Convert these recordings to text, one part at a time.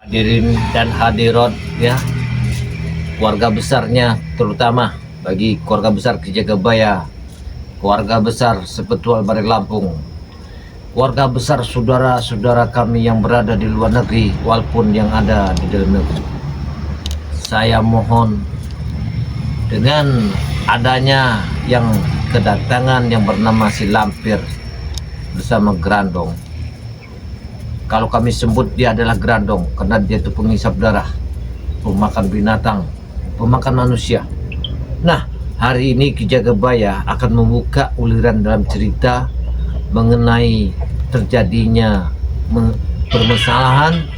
Hadirin dan hadirat ya, keluarga besarnya, terutama bagi keluarga besar Kijagabaya, keluarga besar Sepetual Bari Lampung, keluarga besar saudara-saudara kami yang berada di luar negeri walaupun yang ada di dalam negeri. Saya mohon dengan adanya yang kedatangan yang bernama si Lampir bersama Grandong, kalau kami sebut dia adalah Grandong karena dia itu penghisap darah, pemakan binatang, pemakan manusia. Nah, hari ini Kijagabaya akan membuka uliran dalam cerita mengenai terjadinya permasalahan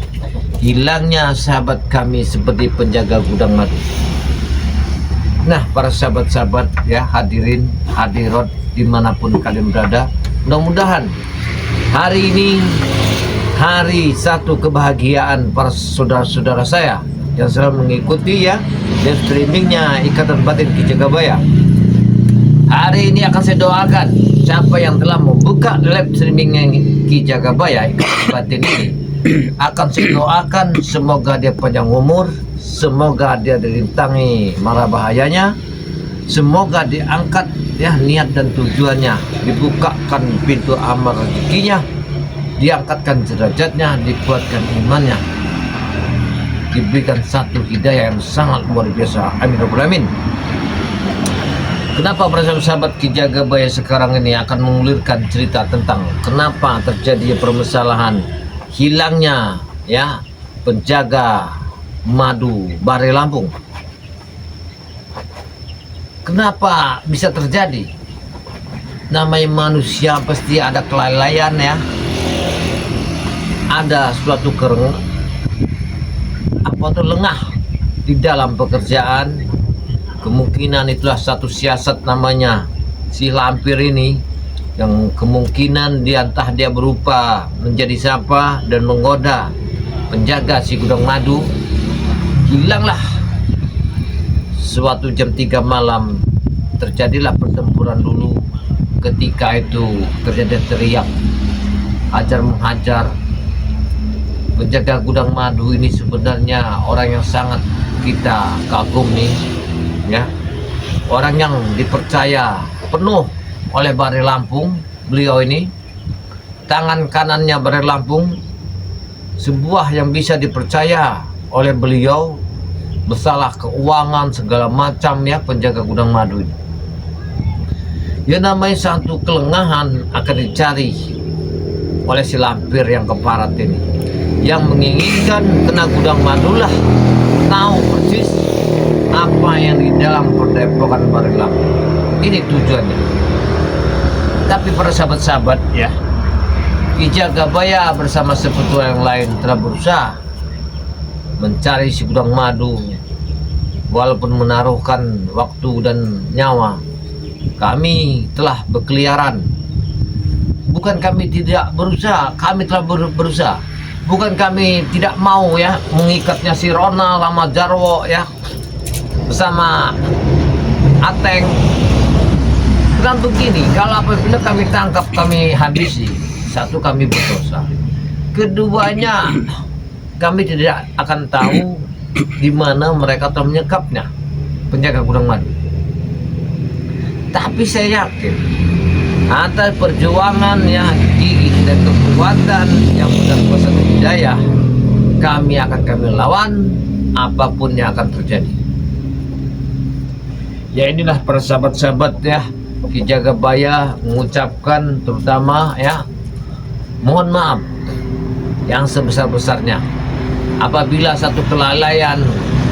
hilangnya sahabat kami seperti penjaga gudang madu. Nah, para sahabat-sahabat ya, hadirin hadirat dimanapun kalian berada, mudah-mudahan hari ini hari satu kebahagiaan para saudara-saudara saya yang selalu mengikuti ya live streamingnya Ikatan Batin Kijagabaya. Hari ini akan saya doakan siapa yang telah membuka live streamingnya Kijagabaya Ikatan Batin ini, akan saya doakan semoga dia panjang umur, semoga dia dirintangi mara bahayanya, semoga diangkat ya niat dan tujuannya, dibukakan pintu amal rezekinya, diangkatkan derajatnya, dikuatkan imannya, diberikan satu hidayah yang sangat luar biasa. Amin ya rabbal alamin. Kenapa para sahabat Kijagabaya sekarang ini akan mengulirkan cerita tentang kenapa terjadi permasalahan hilangnya ya penjaga madu Bari Lampung. Kenapa bisa terjadi? Namanya manusia pasti ada kelalaian ya, ada suatu lengah di dalam pekerjaan. Kemungkinan itulah satu siasat namanya si Lampir ini, yang kemungkinan entah dia berupa menjadi siapa dan menggoda penjaga si gudang madu. Hilanglah suatu jam 3 malam, terjadilah pertempuran dulu. Ketika itu terjadi teriak hajar menghajar. Penjaga gudang madu ini sebenarnya orang yang sangat kita kagumi ya, orang yang dipercaya penuh oleh Bari Lampung. Beliau ini tangan kanannya Bari Lampung, sebuah yang bisa dipercaya oleh beliau, masalah keuangan segala macam ya, penjaga gudang madu ini. Ya, namanya satu kelengahan akan dicari oleh si Lampir yang keparat ini, yang menginginkan kena gudang madulah tahu persis apa yang di dalam perdepokan Bari Lampung. Ini tujuannya. Tapi para sahabat-sahabat ya, Kijagabaya bersama Sepetual yang lain telah berusaha mencari si gudang madu, walaupun menaruhkan waktu dan nyawa. Kami telah berkeliaran. Bukan kami tidak berusaha, kami telah berusaha. Bukan kami tidak mau ya mengikatnya si Ronald sama Jarwo ya bersama Ateng. Kan begini, kalau apabila kami tangkap, kami habisi, satu kami berdosa, keduanya kami tidak akan tahu di mana mereka telah menyekapnya penjaga gudang madu. Tapi saya yakin atas perjuangan ya, gigih dan kekuatan yang mudah kuasa dan hidayah, kami akan lawan apapun yang akan terjadi. Ya, inilah para sahabat-sahabat ya, Kijagabaya mengucapkan terutama ya, mohon maaf yang sebesar-besarnya apabila satu kelalaian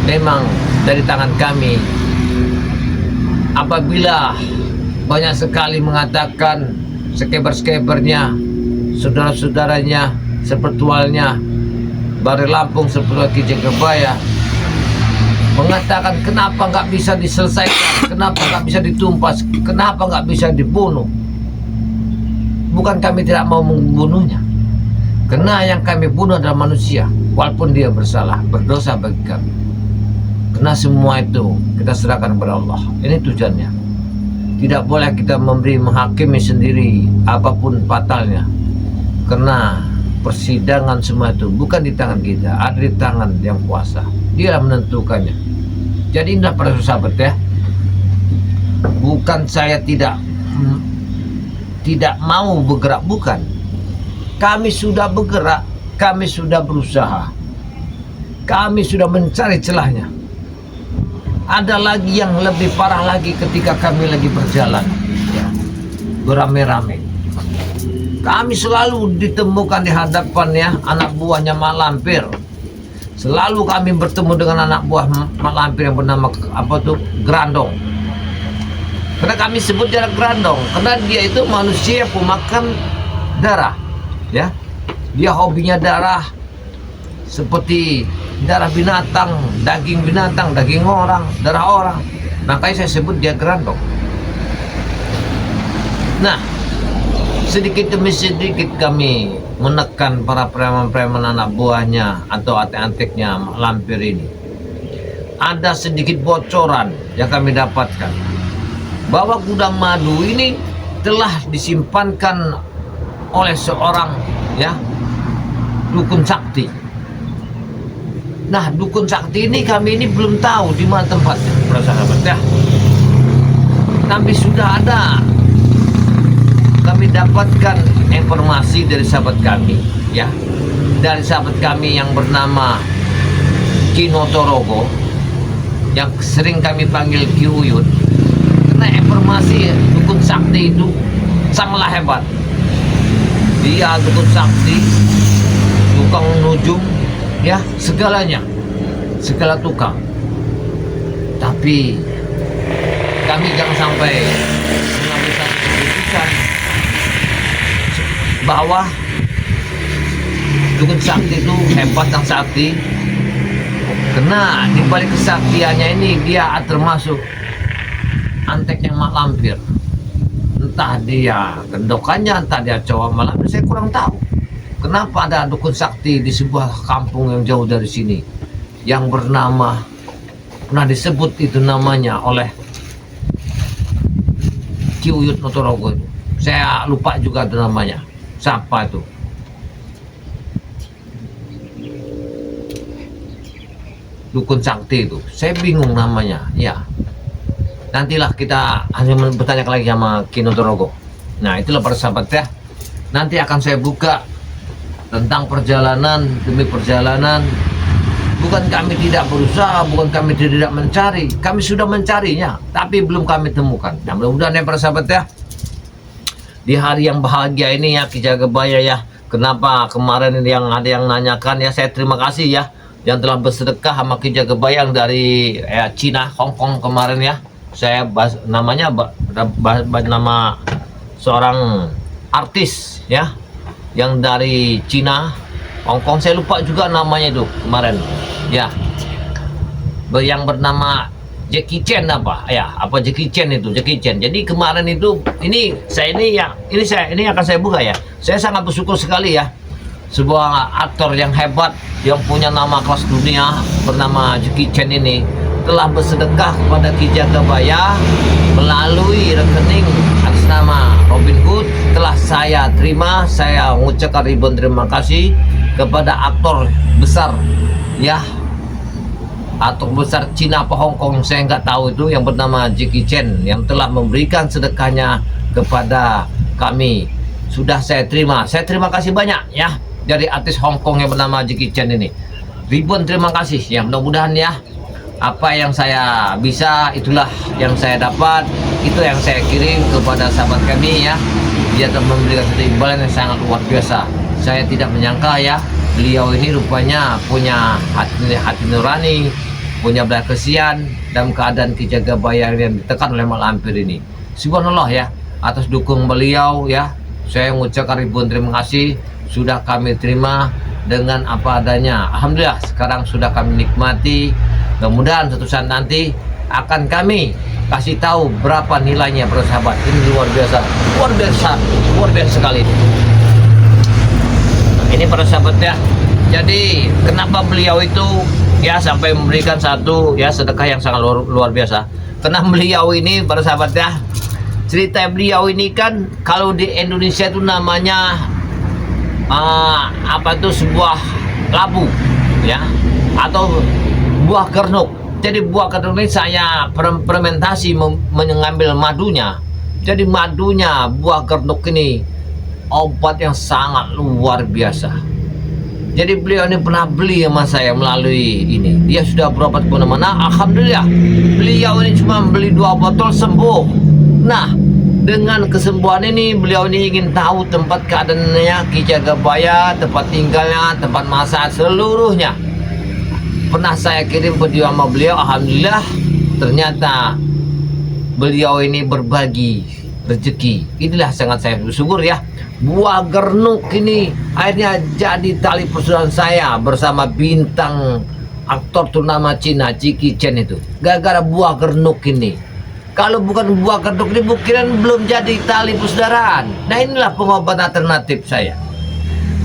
memang dari tangan kami. Apabila banyak sekali mengatakan skeber-skebernya, saudara-saudaranya, Sepetualnya Bari Lampung, Sepetual Kijagabaya, mengatakan kenapa nggak bisa diselesaikan, kenapa nggak bisa ditumpas, kenapa nggak bisa dibunuh. Bukan kami tidak mau membunuhnya, karena yang kami bunuh adalah manusia, walaupun dia bersalah, berdosa bagi kami. Karena semua itu kita serahkan kepada Allah. Ini tujuannya. Tidak boleh kita memberi menghakimi sendiri apapun fatalnya, karena persidangan semua itu bukan di tangan kita, ada di tangan yang kuasa. Dia menentukannya. Jadi inilah para sahabat ya, bukan saya tidak mau bergerak, bukan. Kami sudah bergerak, kami sudah berusaha, kami sudah mencari celahnya. Ada lagi yang lebih parah lagi ketika kami lagi berjalan ya, beramai-ramai. Kami selalu ditemukan di hadapan ya anak buahnya Mak Lampir. Selalu kami bertemu dengan anak buah Mak Lampir yang bernama Grandong. Karena kami sebut dia Grandong, karena dia itu manusia pemakan darah ya. Dia hobinya darah, seperti darah binatang, daging orang, darah orang. Makanya saya sebut dia Grandong. Nah, sedikit demi sedikit kami menekan para preman-preman anak buahnya atau antek-anteknya Mak Lampir ini. Ada sedikit bocoran yang kami dapatkan bahwa gudang madu ini telah disimpankan oleh seorang ya dukun sakti. Nah, dukun sakti ini kami ini belum tahu di mana tempatnya, para sahabat ya. Tapi sudah ada, kami dapatkan informasi dari sahabat kami ya, dari sahabat kami yang bernama Kino Torogo, yang sering kami panggil Ki Uyut. Karena informasi dukun sakti itu sangatlah hebat. Dia dukun sakti, tukang nujum ya, segalanya, segala tukang. Tapi kami jangan sampai mengambil satu keputusan bahwa dukun sakti itu hebat dan sakti, karena di balik kesaktiannya ini dia termasuk anteknya Mak Lampir. Entah dia gendokannya, entah dia cowok Mak Lampir, saya kurang tahu. Kenapa ada dukun sakti di sebuah kampung yang jauh dari sini yang bernama, pernah disebut itu namanya oleh Ki Uyut Notorogo itu. Saya lupa juga itu namanya. Siapa itu? Dukun sakti itu. Saya bingung namanya. Ya. Nantilah kita hanya bertanya lagi sama Ki Notorogo. Nah, itulah para sahabat ya. Nanti akan saya buka tentang perjalanan demi perjalanan. Bukan kami tidak berusaha, bukan kami tidak mencari. Kami sudah mencarinya, tapi belum kami temukan. Nah, mudah-mudahan ya para sahabat ya, di hari yang bahagia ini ya Ki Jagabaya ya. Kenapa kemarin yang ada yang nanyakan ya, saya terima kasih ya yang telah bersedekah sama Ki Jagabaya yang dari Cina, Hong Kong kemarin ya. Saya namanya nama seorang artis ya yang dari Cina, Hong Kong, saya lupa juga namanya itu kemarin ya, yang bernama Jackie Chan Jackie Chan itu, Jackie Chan. Jadi kemarin itu ini akan saya buka ya. Saya sangat bersyukur sekali ya, sebuah aktor yang hebat yang punya nama kelas dunia bernama Jackie Chan ini telah bersedekah kepada Ki Jagabaya melalui rekening atas nama Robin Hood. Telah saya terima, saya mengucapkan ribuan terima kasih kepada aktor besar ya, aktor besar Cina apa Hong Kong saya nggak tahu itu, yang bernama Jackie Chan, yang telah memberikan sedekahnya kepada kami. Sudah saya terima kasih banyak ya dari artis Hong Kong yang bernama Jackie Chan ini. Ribuan terima kasih ya, mudah-mudahan ya apa yang saya bisa itulah yang saya dapat, itu yang saya kirim kepada sahabat kami ya. Dia telah memberikan satu imbalan yang sangat luar biasa. Saya tidak menyangka ya, beliau ini rupanya punya hati nurani, punya belas kasihan dalam keadaan Ki Jagabaya yang ditekan oleh Mak Lampir ini. Subhanallah ya, atas dukung beliau ya, saya mengucapkan ribuan terima kasih. Sudah kami terima dengan apa adanya. Alhamdulillah sekarang sudah kami nikmati. Mudah-mudahan suatu saat nanti akan kami kasih tahu berapa nilainya para sahabat. Ini luar biasa sekali. Nah, ini para sahabat ya. Jadi kenapa beliau itu ya sampai memberikan satu ya sedekah yang sangat luar biasa? Karena beliau ini para sahabat ya, cerita beliau ini kan kalau di Indonesia itu namanya apa itu, sebuah labu ya, atau buah gernuk. Jadi buah gernuk ini saya fermentasi mengambil madunya. Jadi madunya buah gernuk ini obat yang sangat luar biasa. Jadi beliau ini pernah beli sama saya melalui ini. Dia sudah berobat kemana-mana. Alhamdulillah, beliau ini cuma beli 2 botol sembuh. Nah, dengan kesembuhan ini beliau ini ingin tahu tempat keadaannya Ki Jagabaya, tempat tinggalnya, tempat masak, seluruhnya. Pernah saya kirim video sama beliau. Alhamdulillah, ternyata beliau ini berbagi rezeki. Inilah sangat saya bersyukur ya. Buah gernuk ini akhirnya jadi tali persaudaraan saya bersama bintang aktor ternama Cina Jackie Chan itu. Gara-gara buah gernuk ini. Kalau bukan buah gernuk ini mungkin belum jadi tali persaudaraan. Nah, inilah pengobatan alternatif saya.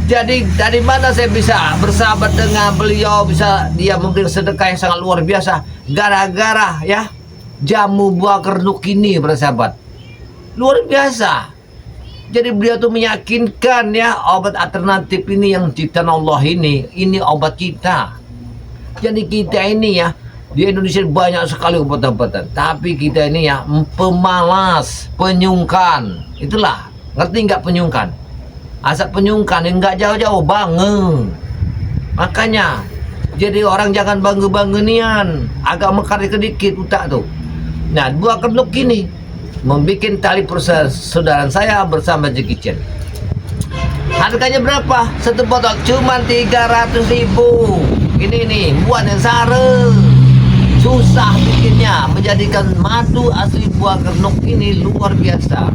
Jadi dari mana saya bisa bersahabat dengan beliau, bisa dia memberi sedekah yang sangat luar biasa gara-gara ya jamu buah gernuk ini, bersahabat. Luar biasa. Jadi beliau tuh meyakinkan ya, obat alternatif ini yang ciptaan Allah ini obat kita. Jadi kita ini ya, di Indonesia banyak sekali obat-obatan, tapi kita ini ya pemalas, penyungkan. Itulah, ngerti nggak penyungkan? Asap penyungkan yang nggak jauh-jauh bangen. Makanya jadi orang jangan bangga-banggenian, agak mekar sedikit utak tuh. Nah, buah gernuk ini membuat tali persaudaraan saya bersama Jackie Chan. Harganya berapa? Satu botol cuma 300.000. Ini nih buat yang sare. Susah bikinnya, menjadikan madu asli buah gernuk ini luar biasa.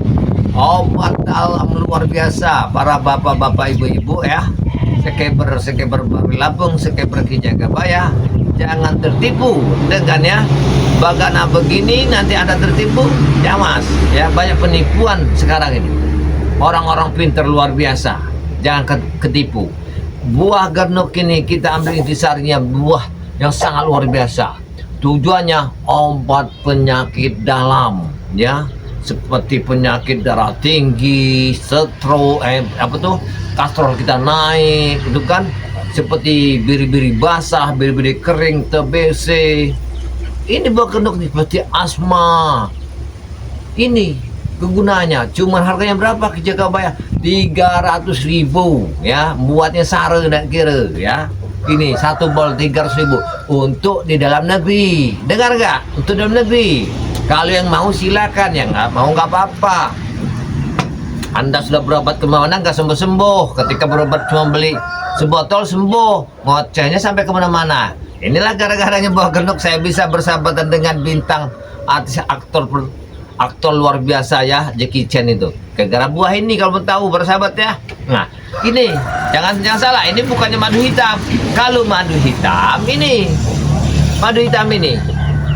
Obat alam luar biasa. Para bapak-bapak, ibu-ibu ya, sekeber Bari Lampung, sekeber Ki Jagabaya, jangan tertipu dengan ya bagana begini nanti Anda tertipu. Ya mas, ya banyak penipuan sekarang ini. Orang-orang pintar luar biasa, jangan ketipu. Buah gernuk ini kita ambil intisarinya, buah yang sangat luar biasa. Tujuannya obat penyakit dalam ya, seperti penyakit darah tinggi, stroke, kolesterol kita naik, itu kan, seperti biri-biri basah, biri-biri kering, TBC. Ini buah gernuk seperti asma. Ini kegunaannya. Cuman harganya berapa Ki Jagabaya? 300.000 ya. Buatnya sare dan kira ya. Ini satu bol 300.000 untuk di dalam negeri. Dengar nggak? Untuk dalam negeri. Kalau yang mau silakan, yang nggak mau nggak apa-apa. Anda sudah berobat kemana nggak sembuh-sembuh. Ketika berobat cuma beli sebotol sembuh, ngocehnya sampai kemana-mana. Inilah gara-garanya buah gernuk saya bisa bersahabatan dengan bintang artis aktor luar biasa ya, Jackie Chan itu. Gara-gara buah ini kalau mau tahu bersahabat ya. Nah, ini jangan salah, ini bukannya madu hitam. Kalau madu hitam ini,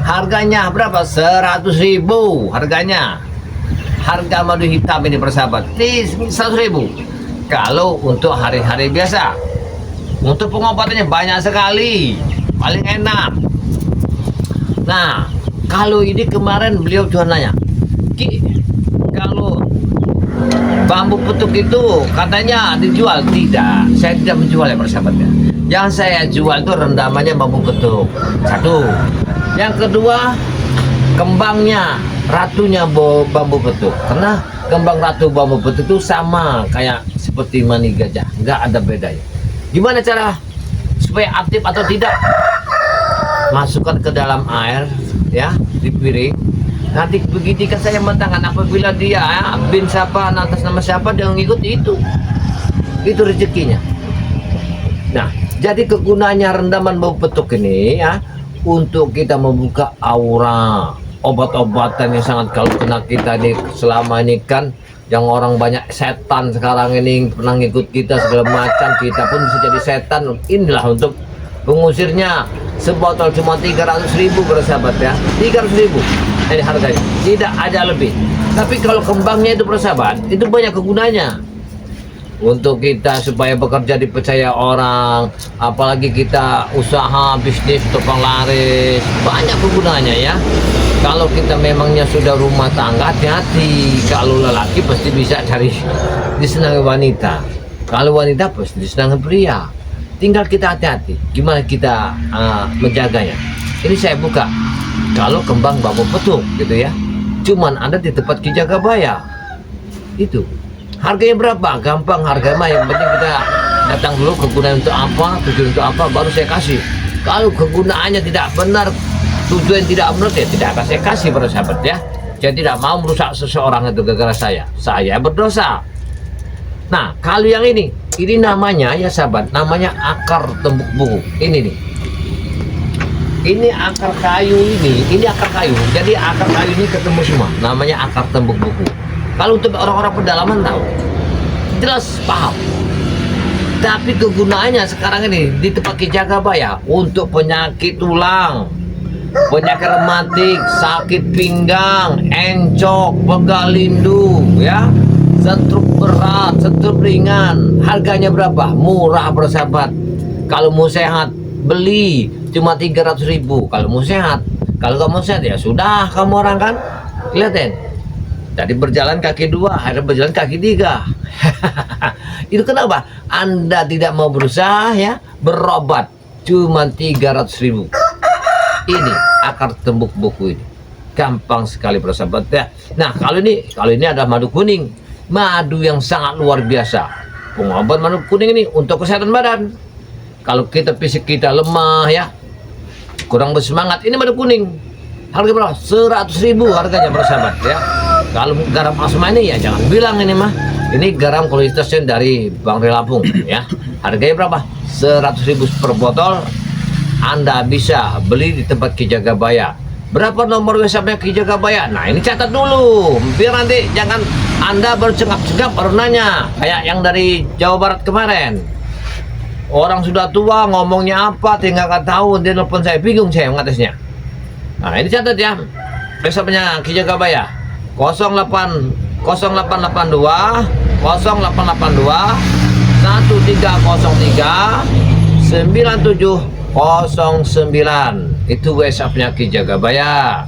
harganya berapa? 100.000 harganya. Harga madu hitam ini bersahabat 100.000. Kalau untuk hari-hari biasa, untuk pengobatannya banyak sekali, paling enak. Nah, kalau ini kemarin beliau cuma nanya, Ki, kalau bambu petuk itu katanya dijual. Tidak, saya tidak menjual ya persahabatnya. Yang saya jual itu rendamannya bambu petuk, satu. Yang kedua, kembangnya, ratunya bambu petuk. Karena kembang ratu bambu petuk itu sama kayak seperti mani gajah, nggak ada bedanya. Gimana cara supaya aktif atau tidak? Masukkan ke dalam air ya, di piring. Nanti begitu kan saya mentangan, apabila dia ya, bin siapa, atas nama siapa, dia ngikut itu rezekinya. Nah, jadi kegunaannya rendaman bambu petuk ini ya, untuk kita membuka aura. Obat-obatan yang sangat, kalau kena kita ini selama ini kan, yang orang banyak setan sekarang ini pernah ngikut kita segala macam, kita pun bisa jadi setan. Inilah untuk pengusirnya. Sebotol cuma 300.000 bersahabat ya, 300.000 ini harganya, tidak ada lebih. Tapi kalau kembangnya itu bersahabat, itu banyak kegunanya untuk kita supaya bekerja dipercaya orang, apalagi kita usaha bisnis tukang laris, banyak kegunaannya ya. Kalau kita memangnya sudah rumah tangga, hati-hati. Kalau lelaki pasti bisa cari disenangi wanita. Kalau wanita pasti disenangi pria. Tinggal kita hati-hati. Gimana kita menjaganya. Ini saya buka. Kalau kembang bambu petung gitu ya. Cuman ada di tempat Ki Jagabaya. Itu. Harganya berapa? Gampang harganya mah. Yang penting kita datang dulu kegunaan untuk apa, tujuan untuk apa, baru saya kasih. Kalau kegunaannya tidak benar, tujuan tidak benar, ya tidak akan saya kasih para sahabat ya. Saya tidak mau merusak seseorang itu gara-gara saya berdosa. Nah, kalau yang ini namanya ya sahabat, namanya akar tembuk buku. Ini nih. Ini akar kayu ini akar kayu. Jadi akar kayu ini ketemu semua. Namanya akar tembuk buku. Kalau untuk orang-orang pedalaman tahu, jelas paham. Tapi kegunaannya sekarang ini di tempat Ki Jagabaya untuk penyakit tulang, penyakit rematik, sakit pinggang, encok, pegal lindu, ya, stroke berat, stroke ringan. Harganya berapa? Murah bersahabat. Kalau mau sehat beli cuma 300.000. Kalau mau sehat, kalau kamu sehat ya sudah kamu orang kan. Lihatin. Tadi berjalan kaki 2, ada berjalan kaki 3. Itu kenapa? Anda tidak mau berusaha ya berobat cuma 300.000. Ini akar tembuk buku ini. Gampang sekali bersahabat ya. Nah, kalau ini ada madu kuning. Madu yang sangat luar biasa. Pengobat madu kuning ini untuk kesehatan badan. Kalau kita fisik kita lemah ya, kurang bersemangat, ini madu kuning. Harga berapa? 100.000 harganya bersahabat ya. Kalau garam asma ini ya jangan bilang ini mah. Ini garam kualitasnya dari Bang Ri Lampung ya. Harganya berapa? 100.000 per botol. Anda bisa beli di tempat Ki Jagabaya. Berapa nomor WhatsApp-nya Ki Jagabaya? Nah, ini catat dulu. Biar nanti jangan Anda bercengap-cengap baru nanya. Kayak yang dari Jawa Barat kemarin. Orang sudah tua ngomongnya apa tinggal nggak tahu, dia nelfon saya, bingung saya ngatesnya. Nah, ini catat ya. WhatsApp-nya Ki Jagabaya. 0882 0882 1303 9709. Itu WhatsApp-nya Ki Jagabaya.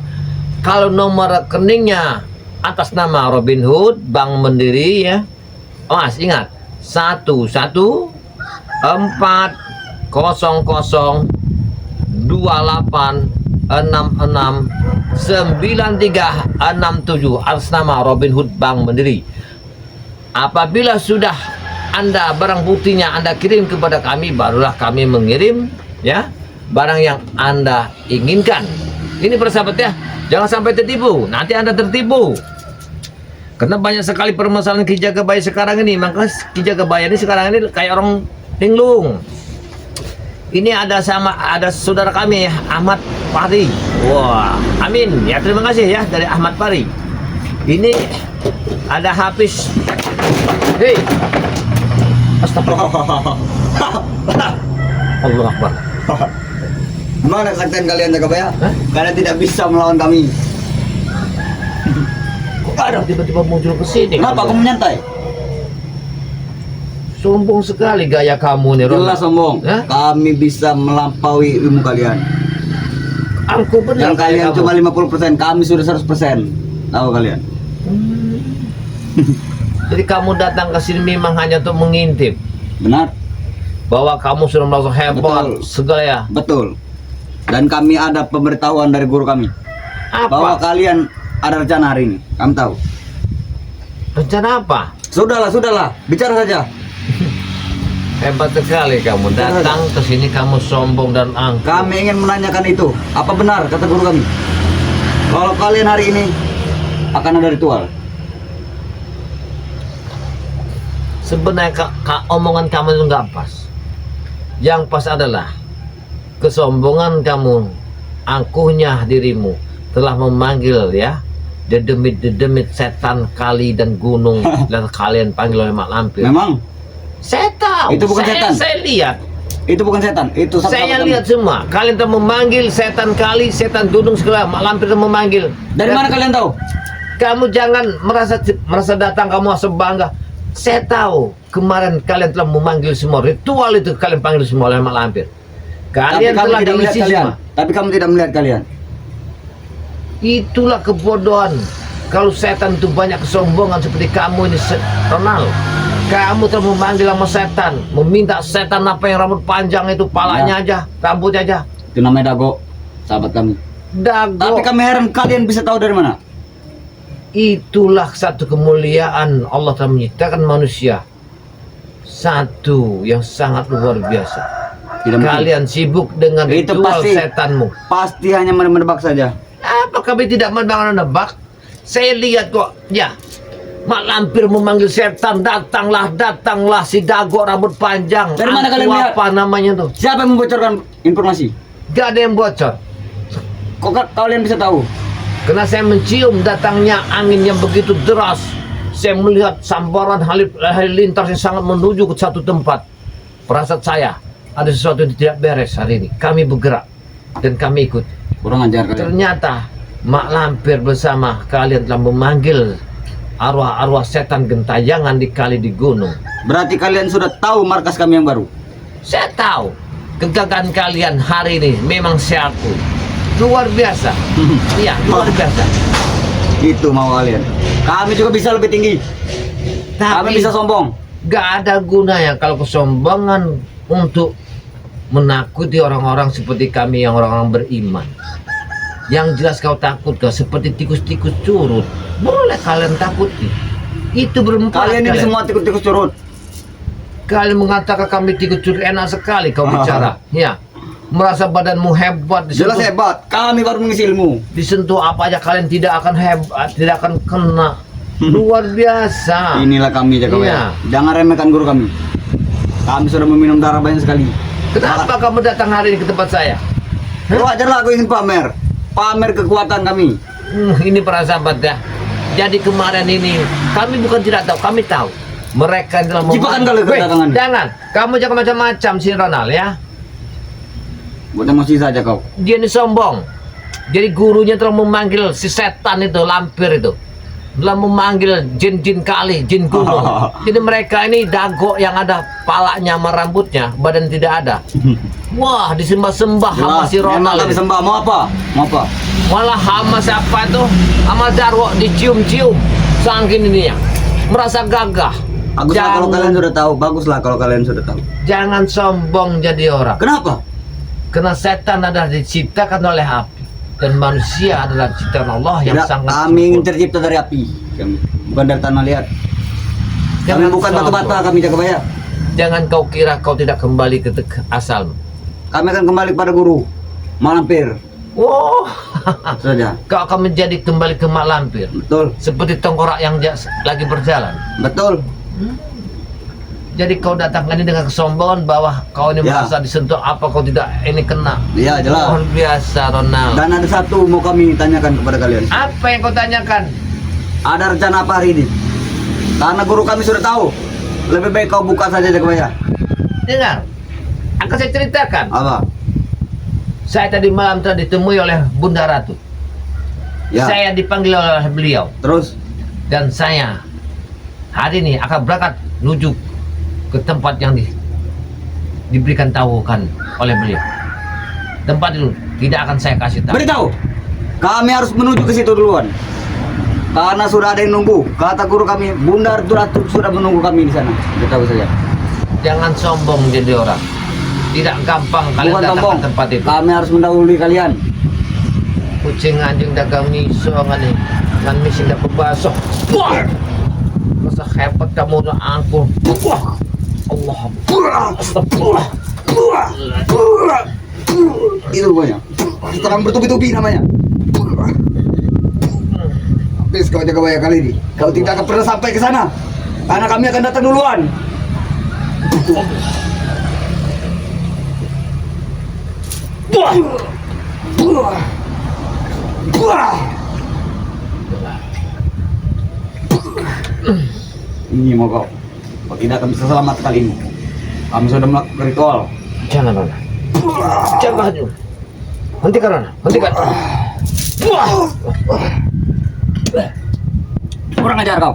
Kalau nomor rekeningnya atas nama Robin Hood Bank Mandiri ya. Mas ingat 114028669367 atas nama Robin Hood Bank Mandiri. Apabila sudah Anda barang buktinya Anda kirim kepada kami, barulah kami mengirim ya barang yang Anda inginkan. Ini persahabat ya, jangan sampai tertipu. Nanti Anda tertipu. Karena banyak sekali permasalahan Ki Jagabaya sekarang ini. Maka Ki Jagabaya ini sekarang ini kayak orang linglung. Ini ada saudara kami ya, Ahmad Pari. Wah, amin. Ya terima kasih ya dari Ahmad Pari. Ini ada Hafiz. Hei. Astagfirullah. Allah Akbar. Gimana kesaktian kalian Jagabaya? Kalian tidak bisa melawan kami. Kok ada tiba-tiba muncul ke sini? Kenapa kamu menyantai? Sombong sekali gaya kamu nih, Ron. Jelas sombong. Hah? Kami bisa melampaui ilmu kalian. Aku benar Yang kalian cuma 50%, kami sudah 100%. Tahu kalian? Jadi kamu datang ke sini memang hanya untuk mengintip Benar? bahwa kamu sudah melakukan hebat Betul. segala ya. Betul. Dan kami ada pemberitahuan dari guru kami bahwa Apa? kalian ada rencana hari ini. Kami tahu. Rencana apa? Sudahlah, bicara saja. Hebat sekali kamu datang ke sini, kamu sombong dan angkuh. Kami ingin menanyakan itu. Apa benar kata guru kami? Kalau kalian hari ini akan ada ritual. Sebenarnya omongan kamu itu nggak pas. Yang pas adalah kesombongan kamu, angkuhnya dirimu telah memanggil ya dedemit setan kali dan gunung dan kalian panggil oleh Mak Lampir. Memang Saya tahu. Itu bukan setan. Saya lihat. itu bukan setan, itu Saya sabda lihat semua. Kalian telah memanggil setan kali, setan gunung segala. Mak Lampir telah memanggil. Dari Dan mana kalian tahu? Kamu jangan merasa datang kamu merasa bangga. Saya tahu kemarin kalian telah memanggil semua, ritual itu kalian panggil semua oleh Mak Lampir. Kalian Tapi kami telah tidak melihat diisi kalian. semua. Tapi kamu tidak melihat kalian. Itulah kebodohan. Kalau setan itu banyak kesombongan seperti kamu ini, Ronald. Kamu telah memanggil sama setan, meminta setan apa yang rambut panjang itu, palanya aja, rambutnya aja. Itu namanya Dago, sahabat kami. Dago. Tapi kami heran kalian bisa tahu dari mana? Itulah satu kemuliaan Allah telah menciptakan manusia. Satu yang sangat luar biasa. Tidak mungkin. Kalian sibuk dengan Itu ritual pasti. setanmu. Pasti hanya menebak saja. Apa kami tidak menebak? Saya lihat kok, ya. Mak Lampir memanggil setan, datanglah si Dago rambut panjang. Dari mana Aku kalian lihat? apa namanya tuh? Siapa yang membocorkan informasi? Gak ada yang bocor. Kok kalian bisa tahu? Karena saya mencium datangnya angin yang begitu deras. Saya melihat sambaran halilintar yang sangat menuju ke satu tempat. Perasaan saya ada sesuatu yang tidak beres hari ini. Kami bergerak dan kami ikut. Kurang ajar kalian. Ternyata Mak Lampir bersama kalian telah memanggil arwah-arwah setan gentayangan di kali di gunung. Berarti kalian sudah tahu markas kami yang baru. Saya tahu kegagalan kalian hari ini memang saya akui. Luar biasa. Iya, luar biasa. Itu mau kalian. Kami juga bisa lebih tinggi. Kami Tapi bisa sombong. gak ada gunanya kalau kesombongan untuk menakuti orang-orang seperti kami yang orang-orang beriman. Yang jelas kau takut kau seperti tikus-tikus curut. Boleh kalian takuti. Itu berempat. Kalian ini semua tikus-tikus curut. Kalian mengatakan kami tikus curut, enak sekali kau bicara. Ya. Merasa badanmu hebat, Jelas hebat. Kami baru mengisi ilmu. disentuh apa aja kalian tidak akan hebat, tidak akan kena. Luar biasa. Inilah kami jaga Iya. Jangan remehkan guru kami. Kami sudah meminum darah banyak sekali. Kenapa kamu datang hari ini ke tempat saya? Wajarlah aku ingin pamer. Pamer kekuatan kami. Ini para sahabat ya. Jadi kemarin ini kami bukan tidak tahu, kami tahu. Mereka adalah Jebakan kali Weh, kedatangan. jangan. Kamu jangan macam-macam si Ronald ya. Buat emosi saja kau. Dia ini sombong. Jadi gurunya telah memanggil si setan itu, Lampir itu. Telah memanggil jin-jin kali, jin gunung. Jadi mereka ini Dago yang ada palanya sama rambutnya, badan tidak ada. Wah, disembah-sembah sama si Memang Ronald. kami ini. sembah. Mau apa? Mau apa? Malah sama siapa tuh? Sama Jarwo dicium-cium. Sangkin ininya. Merasa gagah. Baguslah kalau kalian sudah tahu. Baguslah kalau kalian sudah tahu. Jangan sombong jadi orang. Kenapa? Karena setan adalah diciptakan oleh api. Dan manusia adalah ciptaan Allah yang Tidak, sangat kami ingin sempurna. tercipta dari api. Kami bukan dari tanah liat. Kami Jangan bukan sombong. batu bata, kami Jakabaya. Jangan kau kira kau tidak kembali ke asalmu. Kami akan kembali pada guru. Malampir. Oh, Saja. kau akan menjadi kembali ke Mak Lampir. Betul. Seperti tengkorak yang lagi berjalan. Betul. Jadi kau datang ini dengan kesombongan bahwa kau ini Ya. merasa disentuh apa kau tidak ini kena. Iya, jelas. Luar biasa Ronald. Dan ada satu mau kami tanyakan kepada kalian. Apa yang kau tanyakan? Ada rencana apa hari ini? Karena guru kami sudah tahu. Lebih baik kau buka saja Jakabaya. Dengar, akan saya ceritakan. Apa? Saya tadi malam telah ditemui oleh Bunda Ratu. Ya. Saya dipanggil oleh beliau. Terus? Dan saya hari ini akan berangkat menuju ke tempat yang diberikan tahukan oleh beliau. Tempat itu tidak akan saya kasih tahu. Beritahu. Kami harus menuju ke situ duluan. Karena sudah ada yang nunggu. Kata guru kami, Bunda Ratu sudah menunggu kami di sana. Beritahu saja. Jangan sombong jadi orang. Tidak gampang kalian Bukan datang sombong. ke tempat itu. Kami harus mendahului kalian. Kucing anjing dagang miso ngani. Kan misi tidak berbasuh. Wah! Masa hebat kamu udah angkuh. Wah! Allah. Astagfirullah. Itu rupanya. Terang bertubi-tubi namanya. Habis kau Jakabaya kali ini. Kau tidak akan pernah sampai ke sana. Karena kami akan datang duluan. Ini mau kau. Kau tidak akan bisa selamat kali ini. Kami sudah melakukan ritual. Jangan Rona. Jangan haju. Hentikan Rona. Hentikan. Kurang ajar kau.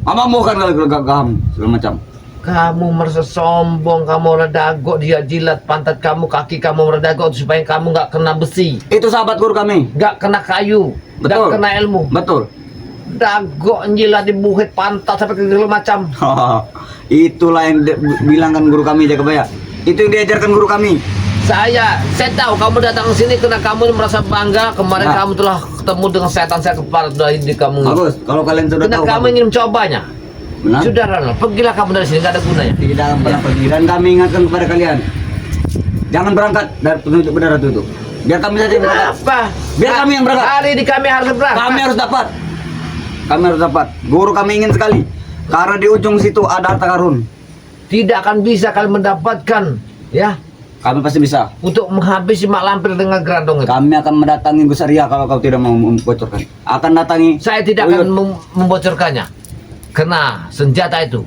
Mamamu kan kalau gagam segala macam. Kamu merasa sombong, kamu redago, dia jilat pantat kamu, kaki kamu redago supaya kamu nggak kena besi, Itu sahabat guru kami. nggak kena kayu, nggak Betul. kena ilmu. Betul. Dago jilat dibuhit pantat sampai ke segala macam. Itulah yang bilangkan guru kami Jagabaya. Itu yang diajarkan guru kami. Saya tahu kamu datang ke sini karena kamu merasa bangga kemarin Nah. kamu telah ketemu dengan setan-setan kepala dari kamu. Bagus, kalau kalian sudah Karena tahu. kamu ingin mencobanya. Benar. Sudah Ronald, pergilah kamu dari sini, gak ada gunanya. Tidak akan pernah pergi. Dan kami ingatkan kepada kalian, jangan berangkat dari penutup berdarah itu. Biar kami saja yang berangkat. Kenapa? Biar kami yang berangkat. Hari ini kami harus berangkat. Kami harus dapat. Kami harus dapat. Guru kami ingin sekali. Karena di ujung situ ada harta karun. Tidak akan bisa kalian mendapatkan, ya, Kami pasti bisa. untuk menghabisi mak lampir dengan gerandong itu. Kami akan mendatangi Gusaria kalau kau tidak mau membocorkan. Akan datangi. Saya tidak akan membocorkannya. Karena senjata itu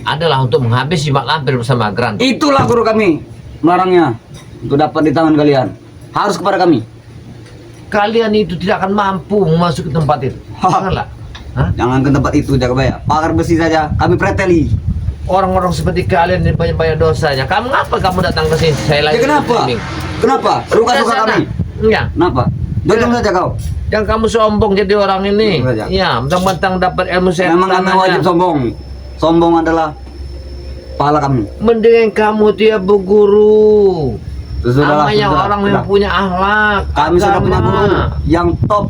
adalah untuk menghabisi mak lampir bersama gerandong. Itulah guru kami melarangnya untuk dapat di tangan kalian. Harus kepada kami. Kalian itu tidak akan mampu memasuki tempat itu. Janganlah. Hah? Jangan ke tempat itu Jagabaya. Pagar besi saja kami preteli. Orang-orang seperti kalian ini banyak-banyak dosanya. Kamu ngapa kamu datang ke sini? Saya lagi Ya kenapa? streaming. Kenapa? Suka-suka Udah sana. kami. Iya. Kenapa? Dojong saja kau. Yang kamu sombong jadi orang ini. Sombong saja. Iya, mentang-mentang dapat ilmu setan. Memang kami aja. wajib sombong. Sombong adalah pahala kami. Mendingan kamu dia berguru. Sudahlah, Namanya sudah, orang sudah. yang punya akhlak. Kami sudah punya agama. guru yang top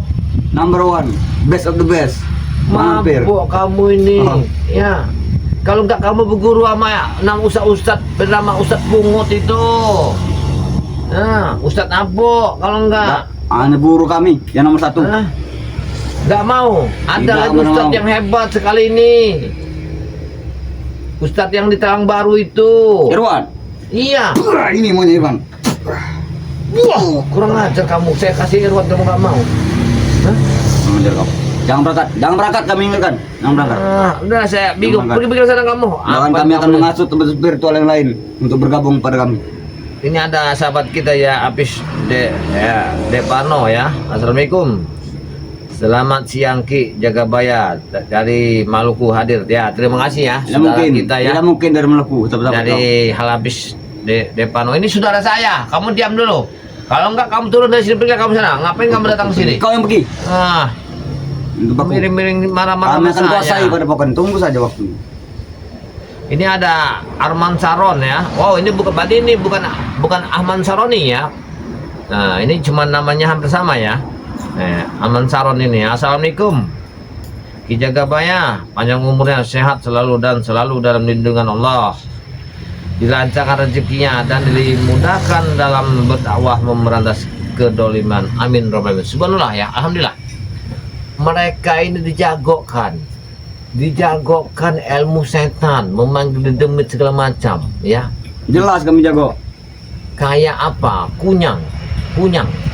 number one, best of the best. Mampir. Mabuk kamu ini. Oh. Ya. Kalau enggak kamu berguru sama ustaz bernama Ustaz Bungut itu. Nah, Ustaz Abo kalau enggak. Hanya guru kami yang nomor satu. Hah? Enggak mau. Ada Tidak lagi mau. Ustaz yang hebat sekali ini. Ustaz yang di Talang Baru itu. Irwan. Iya. Ini maunya Irwan. Wah, kurang ajar kamu. Saya kasih Irwan kamu enggak mau. Hah? Mengajar kau. Jangan berangkat kami ingatkan. Jangan berangkat. Udah saya bingung. Jangan Pergi sana kamu. Bahkan Apa kami akan kamu? mengasuh tempat spiritual yang lain untuk bergabung pada kami. Ini ada sahabat kita ya, Apis Depano ya. Assalamualaikum. Selamat siang Ki Jagabaya dari Maluku hadir ya. Terima kasih ya Tidak saudara mungkin. kita ya. Tidak mungkin dari Maluku. Tetap Dari Halapis Depano. Ini saudara saya. Kamu diam dulu. Kalau enggak kamu turun dari sini, pergi kamu sana. Ngapain kamu datang ke sini? Kau yang pergi. Ah, Untuk aku. miring-miring marah-marah Kami sama akan kuasai saya. pada pokoknya. Tunggu saja waktunya. Ini ada Arman Saron ya. Wow, ini berarti ini bukan Ahmad Saroni ya. Nah, ini cuma namanya hampir sama ya. Ahmad Saron ini. Assalamualaikum. Ki Jagabaya, panjang umurnya, sehat selalu dan selalu dalam lindungan Allah. Dilancarkan rezekinya dan dimudahkan dalam berdakwah memberantas kedoliman. Amin robbal alamin. Subhanallah ya. Alhamdulillah. Mereka ini dijagokan ilmu setan, memanggil demit segala macam ya. Jelas kami jago. Kayak apa? Kunyang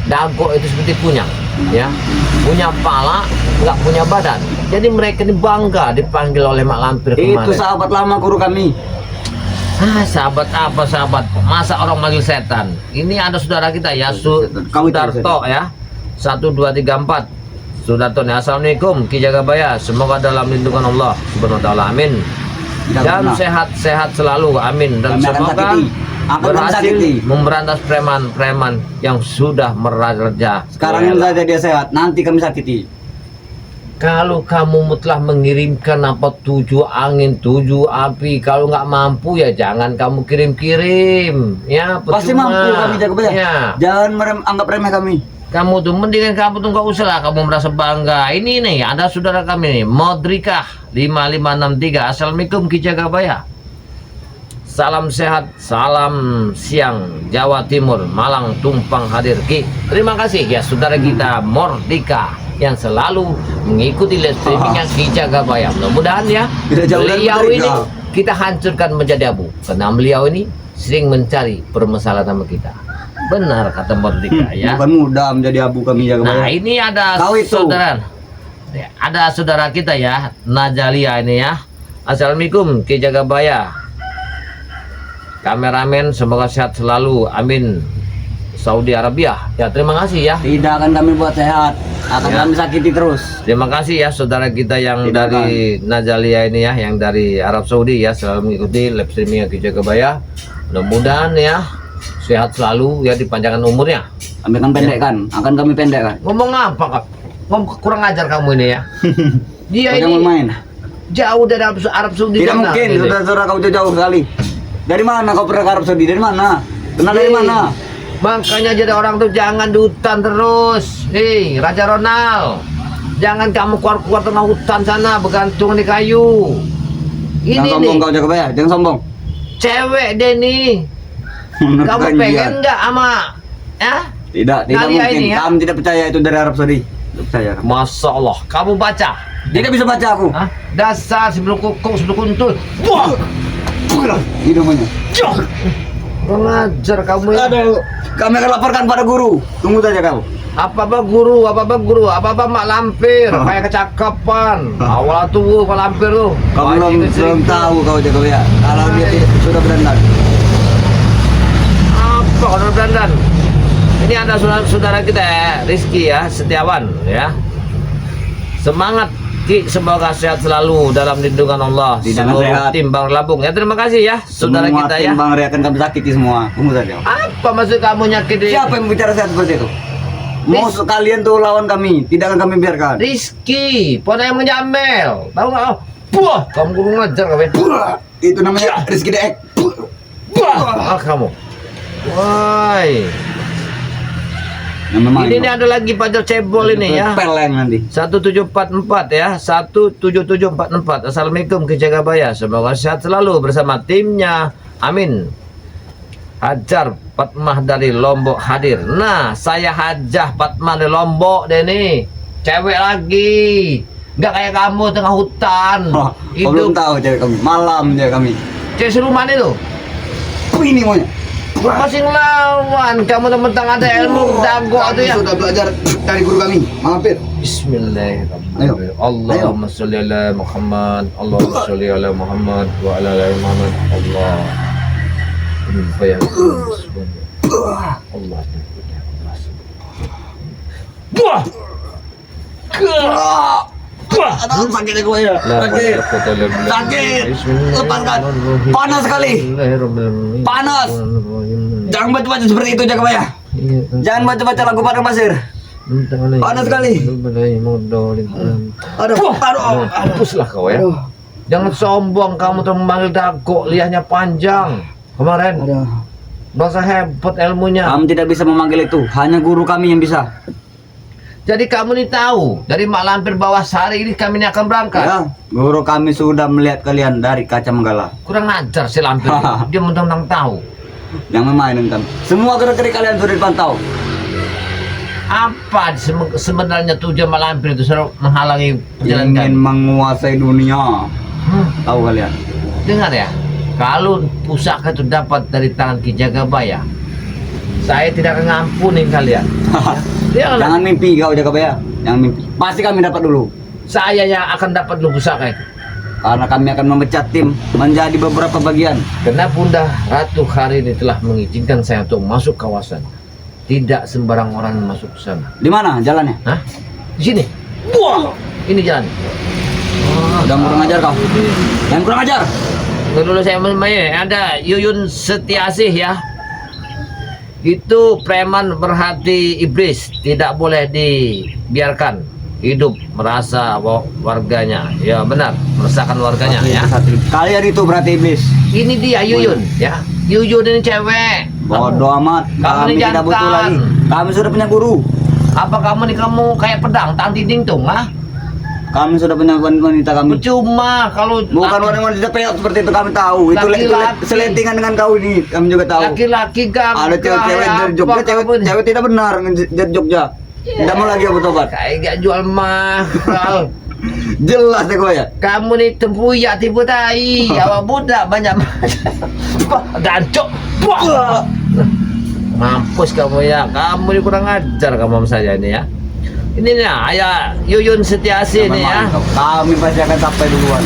dago itu seperti kunyang ya, punya pala nggak punya badan. Jadi mereka ini bangga dipanggil oleh mak lampir kemarin. Itu sahabat lama guru kami. Sahabat apa sahabat? Masa orang manggil setan? Ini ada saudara kita ya, Kamu itu Sudarto ya. 1 2 3 4. Sudarto nih. Assalamualaikum Ki Jagabaya. Semoga dalam lindungan Allah Subhanahu wa taala. Amin. Tidak Dan pernah. sehat-sehat selalu. Amin. Dan Kami akan semoga sakiti. Akan berhasil sakiti. memberantas preman-preman yang sudah meraja. Sekarang ini saja dia sehat. Nanti kami sakiti. Kalau kamu telah mengirimkan apa 7 angin, 7 api, kalau nggak mampu ya jangan kamu kirim-kirim. Ya, Pasti percuma. mampu kami Jagabaya. Ya. Jangan anggap remeh kami. Kamu tuh mendingan kamu tuh nggak usah lah kamu merasa bangga. Ini nih ada saudara kami nih, Modrika 5563. Assalamualaikum Ki Jagabaya. Salam sehat, salam siang Jawa Timur, Malang Tumpang hadir Ki. Terima kasih ya saudara kita Mordika yang selalu mengikuti live streamingnya Ki Jagabaya. Mudah-mudahan ya Tidak jauh dari beliau Merdeka. ini kita hancurkan menjadi abu karena beliau ini sering mencari permasalahan sama kita. Benar kata Mordika ya. Bukan mudah menjadi abu kami Jagabaya. Nah ini ada Kau itu. saudara, ada saudara kita ya, Najalia ini ya. Assalamualaikum Ki Jagabaya. Kameramen semoga sehat selalu, amin. Saudi Arabia. Ya terima kasih ya. Tidak akan kami buat sehat. Akan Ya. kami sakiti terus. Terima kasih ya saudara kita yang Tidak dari Najalia ini ya, yang dari Arab Saudi ya, selalu mengikuti live streaming Ki Jagabaya. Mudah-mudahan ya sehat selalu ya, dipanjangkan umurnya. Kami akan pendekkan. Akan kami pendekkan. Ngomong apa kak? Kurang ajar kamu ini ya. Dia Kau jangan ini main. jauh dari Arab Saudi. Tidak sana, mungkin, ini. saudara kau jauh sekali. Dari mana kau pernah ke Arab Saudi? Dari mana? Kenal dari Hei, mana? Makanya jadi orang tuh jangan di hutan terus. Hei, Raja Ronald, jangan kamu keluar tengah hutan sana bergantung di kayu. Jangan Ini sombong nih, kau jaga bayar, jangan sombong. cewek deh nih. Kamu pengen nggak sama? Ya? Tidak Kalian mungkin. ini, ya? Kamu tidak percaya itu dari Arab Saudi. Tidak percaya. Kamu. Masya Allah, kamu baca. Tidak bisa baca aku. Hah? Dasar sebelum kukuk, sebelum kuntul. Wah, Ini namanya. kurang ajar kamu ya. Aduh, kami akan laporkan pada guru. Tunggu saja kau. Apa-apa guru, apa-apa mak lampir, kayak kecakapan. Awal tuh mak lampir tuh. Kau belum tahu kau jaga bayar. Kalau dia tidak sudah berdandan. Apa kalau dandan? Ini ada saudara kita ya, Rizky ya, Setiawan ya. Semangat Ki, semoga sehat selalu dalam lindungan Allah. Tidak Seluruh sehat. tim Bang Lampung ya, terima kasih ya saudara Semua kita tim ya. Bang Ria akan kami sakiti semua. Tunggu saja. Apa maksud kamu nyakiti? Siapa yang bicara sehat seperti itu? Mau sekalian tuh lawan kami, tidak akan kami biarkan. Rizky, pona yang menjamel. Tahu nggak? Buah, kamu kurang ngajar kamu. Buah, itu namanya Rizky Deek. Buah, kamu. Woi. Ini nih ada lagi pajar cebol ini ya. Peleng nanti. 1744 ya, 17744. Assalamualaikum ke Jagabaya. Semoga sehat selalu bersama timnya. Amin. Hajar Fatmah dari Lombok hadir. Nah, saya Hajah Fatmah dari Lombok deh nih. Cewek lagi. Nggak kayak kamu tengah hutan. Oh, kau belum tahu cewek kami. Malam cewek kami. Cewek seruman itu. Ini maunya. Masih ngelawan. Kamu mentang ada ilmu dago itu ya. Sudah belajar dari guru kami. Mampir. Bismillahirrahmanirrahim. Allahumma sholli ala Muhammad. Allahumma sholli ala Muhammad wa ala ali Muhammad. Allah. Bayar. Allah. Buah. Aduh, sakit gue ya. Sakit. Sakit. Lepaskan. Panas sekali. Panas. Jangan baca-baca seperti itu jaga bayar. Jangan baca-baca lagu pada pasir. Panas sekali. Aduh, aduh. Hapuslah kau ya. Jangan sombong kamu tuh memanggil dago, liahnya panjang. Kemarin Aduh. bahasa hebat ilmunya. Kamu tidak bisa memanggil itu. Hanya guru kami yang bisa. Jadi kamu nih tahu dari Mak Lampir bawah sehari ini kami ini akan berangkat. Ya, guru kami sudah melihat kalian dari kaca Menggala. Kurang ajar si Lampir. Dia mentang-mentang tahu. Yang memainkan. Semua gerak-gerik kalian sudah dipantau. Apa sebenarnya tujuan Mak Lampir itu suruh menghalangi perjalanan Ingin kami? menguasai dunia. Tahu kalian? Dengar ya, kalau pusaka itu dapat dari tangan Ki Jagabaya, saya tidak akan ngampunin kalian. Dia Jangan mimpi kau jaga bayar. Jangan mimpi. Pasti kami dapat dulu. saya yang akan dapat dulu pusaka itu. Karena kami akan memecah tim menjadi beberapa bagian. Karena Bunda Ratu hari ini telah mengizinkan saya untuk masuk kawasan. Tidak sembarang orang yang masuk ke sana. Di mana jalannya? Hah? Di sini. Wah, ini jalan. Udah kurang ajar kau. Jangan kurang ajar. Dulu saya main ada Yuyun Setiasih ya. Itu preman berhati iblis, tidak boleh dibiarkan hidup merasa warganya. Ya benar, meresahkan warganya ya. Kalian itu berarti iblis. Ini dia Yuyun ya. Yuyun ini cewek. Bodoh amat. Kamu ini Kami tidak butuh jantan. lagi. Kami sudah punya guru. Apa kamu nih kamu kayak pedang tang dinding tuh, ah? Kami sudah punya wanita kami. Percuma kalau Bukan wanita peot seperti itu kami tahu. Itu Laki-laki. selentingan dengan kau ini. Kami juga tahu. laki-laki gak Ada cewek-cewek dari Jogja, cewek tidak benar dari Jogja. Tidak mau lagi bertobat. kayak gak jual mahal. Jelas deh gue ya. Kamu nih tempuyak tipu tai. Awak budak banyak dancok. Wah. Mampus kamu ya. Kamu ini kurang ajar kamu sama saya ini ya. Ini nih ayah Yuyun Setiasih ini ya. Kami pasti akan sampai duluan.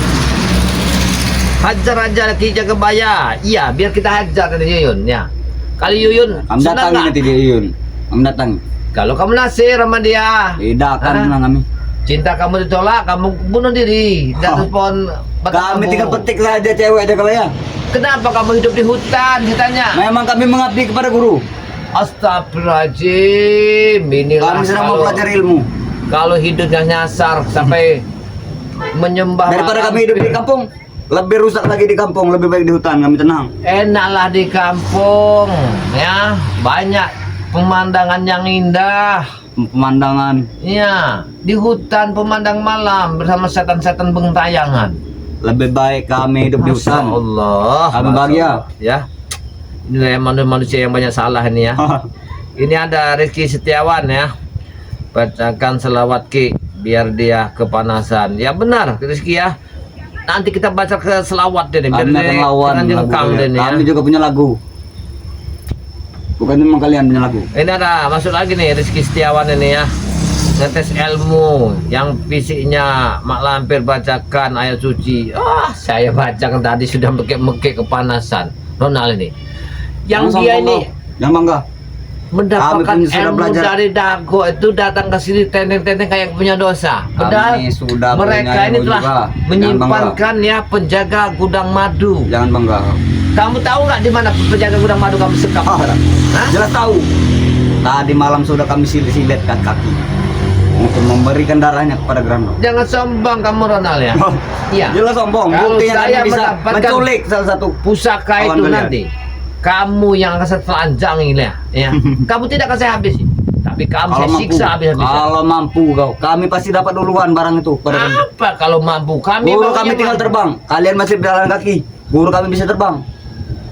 Hajar aja Ki Jagabaya. Iya, biar kita hajar dari Yuyun ya. Kali Yuyun Kami senang datangi nggak? nanti dia Yun. Kami datang. Kalau kamu nasir sama dia, Tidak akan Hah? menang kami. cinta kamu ditolak, kamu bunuh diri. Dan Oh. respon Kami tinggal petik saja cewek aja kalau ya. Kenapa kamu hidup di hutan? Ditanya. Memang kami mengabdi kepada guru. Astagfirullahaladzim. Inilah Kami sedang mau kalau, belajar ilmu. kalau hidupnya nyasar sampai menyembah Daripada mak kami hidup di lampir. kampung, lebih rusak lagi di kampung, lebih baik di hutan, kami tenang. Enaklah di kampung ya, banyak pemandangan yang indah. Pemandangan Iya, di hutan pemandang malam bersama setan-setan bentayangan. lebih baik kami hidup di Masya hutan. Allah, Kami Masya bahagia. Allah, ya. Ini manusia yang banyak salah ini ya. Ini ada Rizky Setiawan ya. Bacakan selawat Ki biar dia kepanasan. Ya benar Rizky ya. Nanti kita baca ke selawat deh biar Kami akan dia lawan jangan lagu direkam kalian. deh nih ya. Kami juga punya lagu. Bukan cuma kalian punya lagu. Ini ada masuk lagi nih Rizky Setiawan ini ya. Ngetes ilmu yang fisiknya Mak Lampir bacakan ayat suci. Saya bacakan tadi sudah mekek kepanasan. Ronald ini. Yang Jangan dia sombong ini kau. Jangan bangga. mendapatkan Kami pun sudah ilmu belajar. dari dago itu datang ke sini tenteng-tenteng kayak punya dosa. Padahal Kami sudah mereka punya ini ilmu telah juga. Jangan menyimpankan ya penjaga gudang madu. Jangan bangga. Kamu tahu nggak di mana penjaga gudang madu kamu sekap? Ah, Hah? jelas tahu. Tadi malam sudah kami silet kaki untuk memberikan darahnya kepada Grando. Jangan sombong kamu Ronald ya. Iya. Jelas sombong. Kalau Buktinya saya kami bisa mendapatkan menculik salah satu Pusaka kawan itu kalian. nanti kamu yang akan saya telanjang ini ya. Kamu tidak akan saya habisi. Tapi kamu saya siksa habis-habisan. Kalau mampu kau, kami pasti dapat duluan barang itu. Pada Grando. Apa kalau mampu? Kami Guru maunya kami tinggal mampu. terbang. Kalian masih berjalan kaki. Guru kami bisa terbang.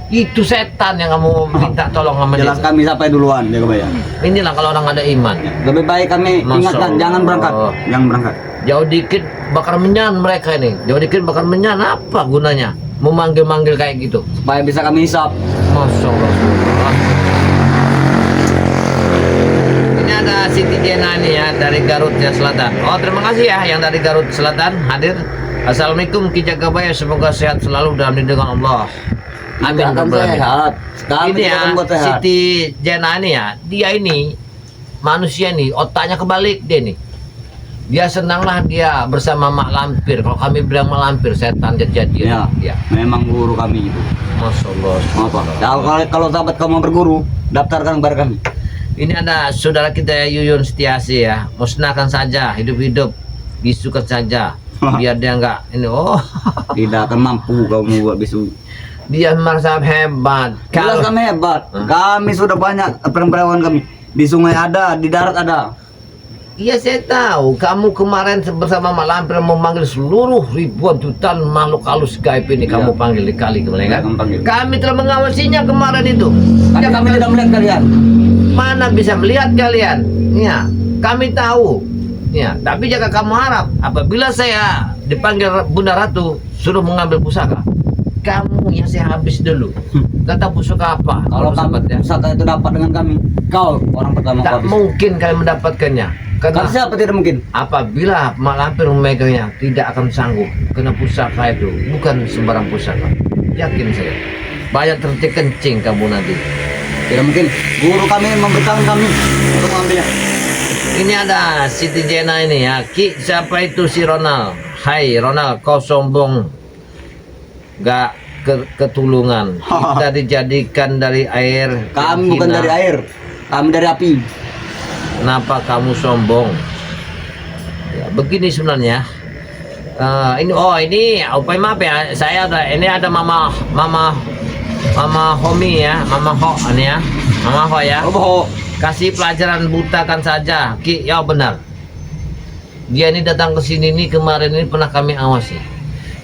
Itu setan yang kamu minta tolong sama dia. Jelas kami sampai duluan, jaga bayar. Inilah kalau orang ada iman. Lebih baik kami Masya ingatkan, Allah. jangan berangkat. Jangan berangkat. Jauh dikit bakar menyan mereka ini. Jauh dikit bakar menyan apa gunanya? Memanggil-manggil kayak gitu. Supaya bisa kami hisap. Masya Allah. Ini ada Siti Jena ini ya dari Garut ya Selatan. Oh terima kasih ya yang dari Garut Selatan hadir. Assalamualaikum Ki Jagabaya, semoga sehat selalu dalam lindungan Allah. Amin. Kita akan Rabbal alamin. sehat. Kami Ini tidak ya akan buat sehat. Siti Jena ini ya, dia ini manusia nih otaknya kebalik dia nih. Dia senanglah dia bersama Mak Lampir. Kalau kami bilang Mak Lampir setan jadi Ya, ya. memang guru kami itu. Masya Allah. Apa? Kalau sahabat kamu berguru, daftarkan kepada kami. Ini ada saudara kita Yuyun Setiasi ya. Musnahkan saja hidup-hidup, bisukan saja. Biar dia enggak ini Tidak akan mampu kau membuat bisu. dia merasa hebat. Jelas kami hebat. Kami sudah banyak perawan kami. Di sungai ada, di darat ada. Iya saya tahu, kamu kemarin bersama Mak Lampir memanggil seluruh ribuan jutaan makhluk halus gaib ini kamu Iya. panggil di kali kemarin kan? Kami panggil. Kami telah mengawasinya kemarin itu. Karena kami tidak melihat kalian. Mana bisa melihat kalian? Ya, kami tahu. Ya, tapi jika kamu harap apabila saya dipanggil Bunda Ratu suruh mengambil pusaka, kamu yang saya habis dulu. Kata pusaka apa? Kalau sahabat kamu pusaka itu dapat dengan kami, kau orang pertama tak kau habis. mungkin kalian mendapatkannya. Karena Kalau siapa tidak mungkin? apabila Mak Lampir memegangnya tidak akan sanggup. Karena pusaka itu bukan sembarang pusaka. Yakin saya. Banyak tertik kencing kamu nanti. Tidak mungkin. Guru kami memberitahu kami untuk mengambilnya. Ini ada Siti Jena ini ya. Ki, siapa itu si Ronald? Hai Ronald, kau sombong. Gak ketulungan. Kita dijadikan dari air. Kami yang bukan hina. dari air, kami dari api. Kenapa kamu sombong? Ya, begini sebenarnya. Ini maaf ya. Saya ada ini ada Mama Homi ya, Mama Ho ini ya. Mama Ho ya. Oh, bohong. Kasih pelajaran butakan saja. Ki, ya benar. Dia ini datang ke sini nih kemarin ini pernah kami awasi.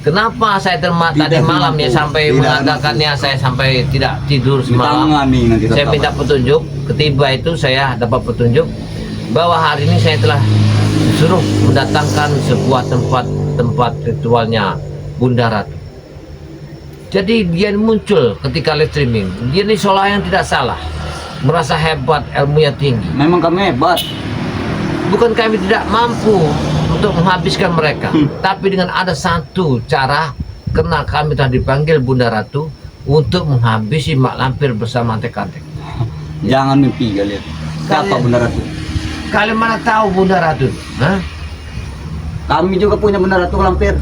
Kenapa saya tadi Tidak malam ya mampu. sampai Tidak mengadakannya saya sampai tidak tidur semalam. Ditangani nanti Saya tetap. minta petunjuk. Ketiba itu saya dapat petunjuk bahwa hari ini saya telah disuruh mendatangkan sebuah tempat ritualnya Bunda Ratu. Jadi dia muncul ketika live streaming. Dia ini seolah yang tidak salah, merasa hebat, ilmunya tinggi. Memang kami hebat. Bukan kami tidak mampu untuk menghabiskan mereka, tapi dengan ada satu cara, karena kami telah dipanggil Bunda Ratu untuk menghabisi Mak Lampir bersama antek-antek. Jangan mimpi kalian. Siapa Kalian- Bunda Ratu? Kalian mana tahu Bunda Ratu? Hah? Kami juga punya Bunda Ratu Lampir.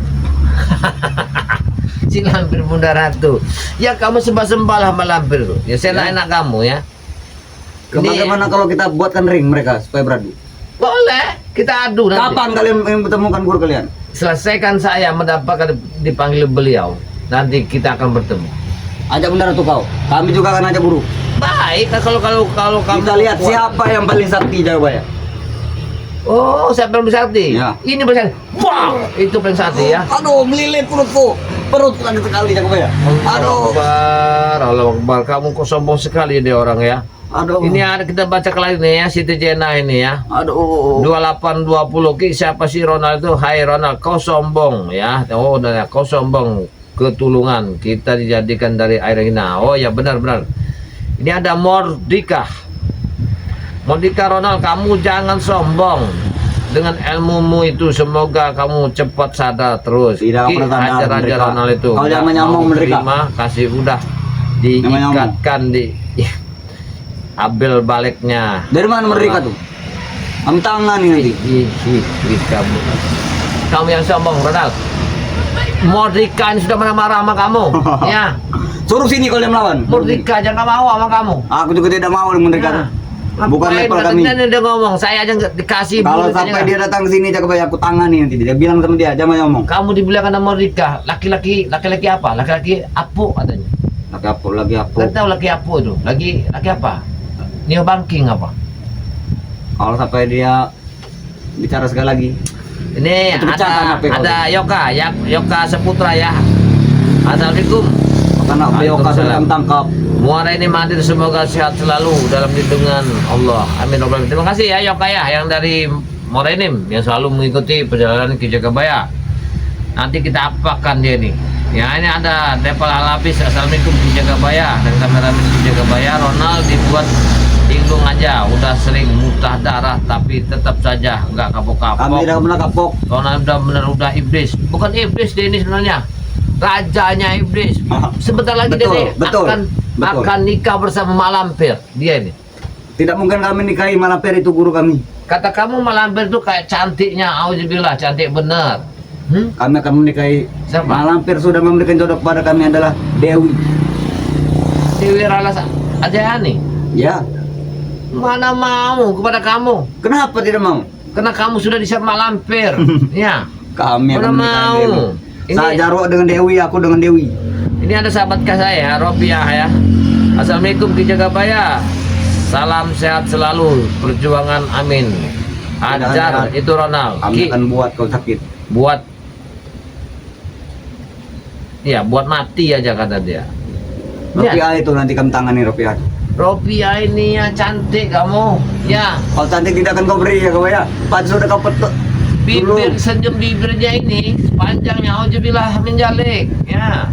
Si Lampir Bunda Ratu. Ya kamu sembah-sembah lah Mak Lampir tuh. Ya saya Ya. enak kamu ya. Bagaimana kalau kita buatkan ring mereka supaya beradu? Boleh, kita adu nanti. Kapan kalian temukan guru kalian? selesaikan saya mendapatkan dipanggil beliau, nanti kita akan bertemu. Ajak benar tuh kau. Kami juga akan ajak guru. Baik, kalau kamu Kita lihat kuat. siapa yang paling sakti Jagabaya. Oh, siapa yang bersakti? Ya. Ini bersakti. Wow, itu paling sakti ya. Aduh, melilit perutku. Perutku sakit sekali Jagabaya. Aduh. Allah Akbar, kamu kok sombong sekali dia orang ya. Aduh. Ini ada kita baca lagi nih ya, Siti Jena ini ya. Aduh. 2820 Ki, siapa sih Ronald itu? Hai Ronald, kau sombong ya. Oh, udah ya, kau sombong. Ketulungan kita dijadikan dari air hina. Oh ya, benar-benar. Ini ada Mordika. Mordika Ronald, kamu jangan sombong dengan ilmumu itu. Semoga kamu cepat sadar terus. Tidak Ki, pernah sadar, ajar aja Mordika. Ronald itu. Kau jangan nyamong, Mordika. Terima kasih udah diikatkan di abel baliknya. Dari mana mereka tuh? Am tangan ini nanti. Kamu yang sombong Ronald. Mordika ini sudah marah-marah sama kamu. Ya. Suruh sini kalau dia melawan. Mordika jangan mau sama kamu. Aku juga tidak mau dengan mereka. Nah, Bukan ngapain level kami. Dia udah ngomong, saya aja nggak dikasih. Kalau mulut sampai aja. dia datang ke sini Jagabaya aku tangani nanti. Dia bilang sama dia, jangan ngomong. Kamu dibilang sama Mordika, laki-laki apa? Laki-laki apu katanya. Lagi apa? Nggak tahu laki apu itu. Laki apa? Neo banking apa? Kalau sampai dia bicara sekali lagi. Ini Itu pecahkan HP kau. ada Yoka Seputra ya. Assalamualaikum. Karena Yoka sudah tangkap. Muara ini Madir semoga sehat selalu dalam lindungan Allah. Amin. Terima kasih ya Yoka ya yang dari Morenim yang selalu mengikuti perjalanan ke Jagabaya. Nanti kita apakan dia nih. Ya ini ada Depal Halapis. Assalamualaikum ke Jagabaya dan kameramen ke Jagabaya. Ronald dibuat linglung aja, udah sering muntah darah tapi tetap saja nggak kapok-kapok. Kami tidak pernah kapok. Ronald udah iblis. Bukan iblis dia ini sebenarnya. Rajanya iblis. Sebentar lagi Betul, dia nih betul, betul. akan nikah bersama Malampir. Dia ini. Tidak mungkin kami nikahi Malampir itu guru kami. Kata kamu Malampir itu kayak cantiknya, auzubillah, cantik bener. Kami akan menikahi. Siapa? Malampir sudah memberikan jodoh kepada kami adalah Dewi. Dewi Ralas Ajayani. Ya. Mana mau kepada kamu? Kenapa tidak mau? Karena kamu sudah disiap Malampir. Ya. Kami Mana akan menikahi mau? Dewi. Ini- Saya Jarwo dengan Dewi, aku dengan Dewi. Ini ada sahabat saya, Robiah ya. Assalamualaikum Ki Jagabaya. Salam sehat selalu, perjuangan amin. Ajar itu Ronald. Kami Ki, akan buat kau sakit. buat ya buat mati aja kata dia. Ya, Ropiah itu nanti kami tangani Ropiah. Robiah ini ya cantik kamu. Ya, Kalau cantik tidak akan kau beri ya kau ya. Pas sudah kau petuk. bibir senyum bibirnya ini panjangnya auzubillah menjalik. Ya.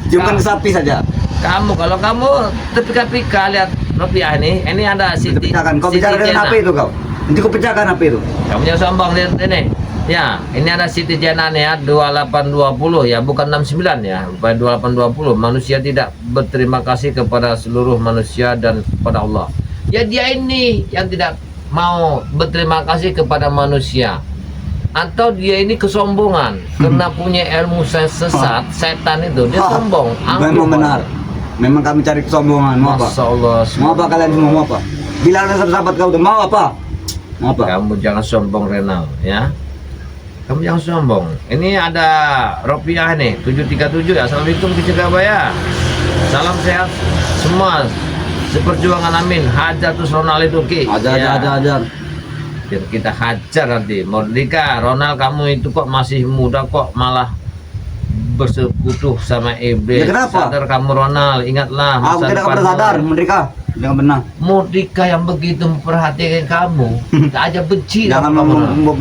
Ciumkan sapi saja. Kalau kamu pika-pika lihat Robiah ini ada Itu Siti. pecahkan. Kau Siti bicara dengan Jena. HP itu kau. Nanti kau pecahkan HP itu. Kamu jangan sombong lihat ini. Ya, ini ada Siti Jena nih ya 2820 ya, bukan 69 ya, bukan 2820. Manusia tidak berterima kasih kepada seluruh manusia dan kepada Allah. Ya dia ini yang tidak mau berterima kasih kepada manusia. Atau dia ini kesombongan karena punya ilmu sesat, setan itu dia sombong. Memang benar. Memang kami cari kesombongan. Mau apa? Masya Allah. Mau apa kalian semua? Mau apa? Bilang dengan sahabat kau tuh. Mau apa? Mau apa? Kamu jangan sombong Renal ya. Kamu jangan sombong. Ini ada Ropiah nih 737 ya. Assalamualaikum Ki Jagabaya. Salam sehat semua. Seperjuangan amin. Hajar terus Ronald itu Ki. Ajar. Biar kita hajar nanti. Mordika, Ronald kamu itu kok masih muda kok malah bersekutu sama iblis. Ya, kenapa? Sadar kamu Ronald, ingatlah Aku tidak pernah sadar, mereka. Jangan benar. Mordika yang begitu memperhatikan kamu, tak aja benci Jangan sama kamu.